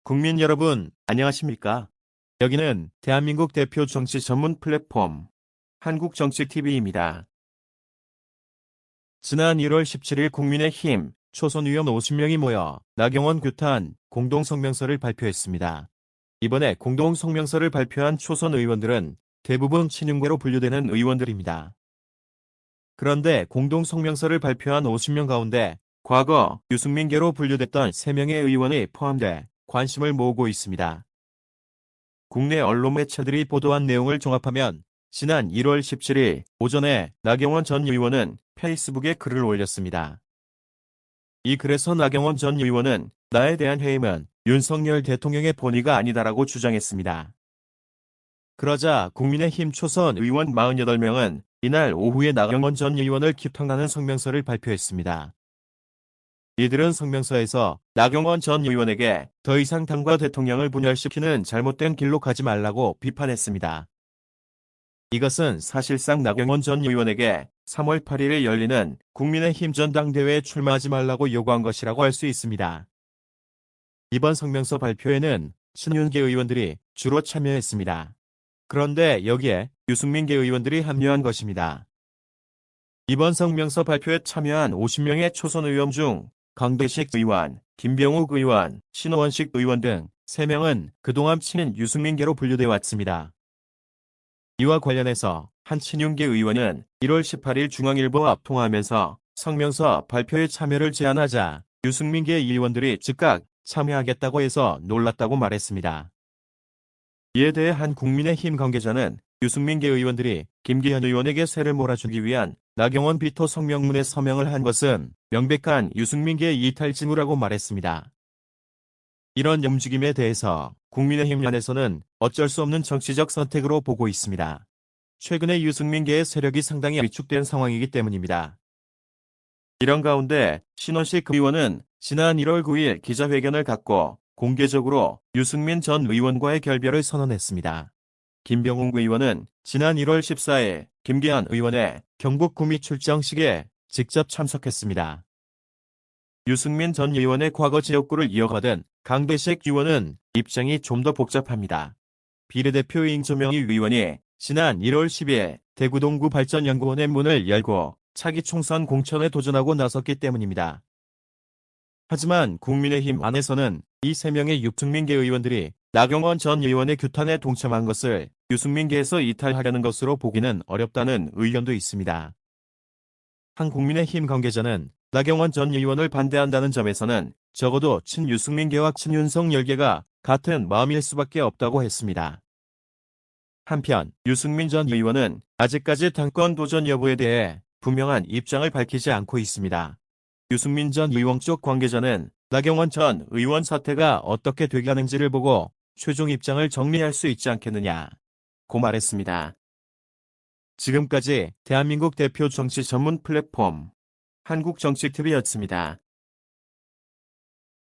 국민 여러분, 안녕하십니까? 여기는 대한민국 대표 정치 전문 플랫폼 한국정치TV입니다. 지난 1월 17일 국민의힘 초선 의원 50명이 모여 나경원 규탄 공동성명서를 발표했습니다. 이번에 공동성명서를 발표한 초선 의원들은 대부분 친윤계로 분류되는 의원들입니다. 그런데 공동성명서를 발표한 50명 가운데 과거 유승민계로 분류됐던 3명의 의원이 포함돼 관심을 모으고 있습니다. 국내 언론 매체들이 보도한 내용을 종합하면 지난 1월 17일 오전에 나경원 전 의원은 페이스북에 글을 올렸습니다. 이 글에서 나경원 전 의원은 나에 대한 해임은 윤석열 대통령의 본의가 아니다라고 주장했습니다. 그러자 국민의힘 초선 의원 48명은 이날 오후에 나경원 전 의원을 규탄하는 성명서를 발표했습니다. 이들은 성명서에서 나경원 전 의원에게 더 이상 당과 대통령을 분열시키는 잘못된 길로 가지 말라고 비판했습니다. 이것은 사실상 나경원 전 의원에게 3월 8일에 열리는 국민의힘 전당대회에 출마하지 말라고 요구한 것이라고 할 수 있습니다. 이번 성명서 발표에는 친윤계 의원들이 주로 참여했습니다. 그런데 여기에 유승민계 의원들이 합류한 것입니다. 이번 성명서 발표에 참여한 50명의 초선 의원 중 강대식 의원, 김병욱 의원, 신원식 의원 등 3명은 그동안 친인 유승민계로 분류돼 왔습니다. 이와 관련해서 한 친윤계 의원은 1월 18일 중앙일보와 통화하면서 성명서 발표에 참여를 제안하자 유승민계 의원들이 즉각 참여하겠다고 해서 놀랐다고 말했습니다. 이에 대해 한 국민의힘 관계자는 유승민계 의원들이 김기현 의원에게 세를 몰아주기 위한 나경원 비토 성명문에 서명을 한 것은 명백한 유승민계 이탈 징후라고 말했습니다. 이런 움직임에 대해서 국민의힘 안에서는 어쩔 수 없는 정치적 선택으로 보고 있습니다. 최근에 유승민계의 세력이 상당히 위축된 상황이기 때문입니다. 이런 가운데 신원식 의원은 지난 1월 9일 기자회견을 갖고 공개적으로 유승민 전 의원과의 결별을 선언했습니다. 김병욱 의원은 지난 1월 14일 김기현 의원의 경북 구미 출정식에 직접 참석했습니다. 유승민 전 의원의 과거 지역구를 이어가던 강대식 의원은 입장이 좀 더 복잡합니다. 비례대표인 조명희 의원이 지난 1월 10일 대구 동구 발전연구원의 문을 열고 차기 총선 공천에 도전하고 나섰기 때문입니다. 하지만 국민의힘 안에서는 이 3명의 유승민계 의원들이 나경원 전 의원의 규탄에 동참한 것을 유승민계에서 이탈하려는 것으로 보기는 어렵다는 의견도 있습니다. 한 국민의힘 관계자는 나경원 전 의원을 반대한다는 점에서는 적어도 친유승민계와 친윤석열계가 같은 마음일 수밖에 없다고 했습니다. 한편 유승민 전 의원은 아직까지 당권 도전 여부에 대해 분명한 입장을 밝히지 않고 있습니다. 유승민 전 의원 쪽 관계자는 나경원 전 의원 사태가 어떻게 돼가는지를 보고 최종 입장을 정리할 수 있지 않겠느냐고 말했습니다. 지금까지 대한민국 대표 정치 전문 플랫폼 한국정치TV였습니다.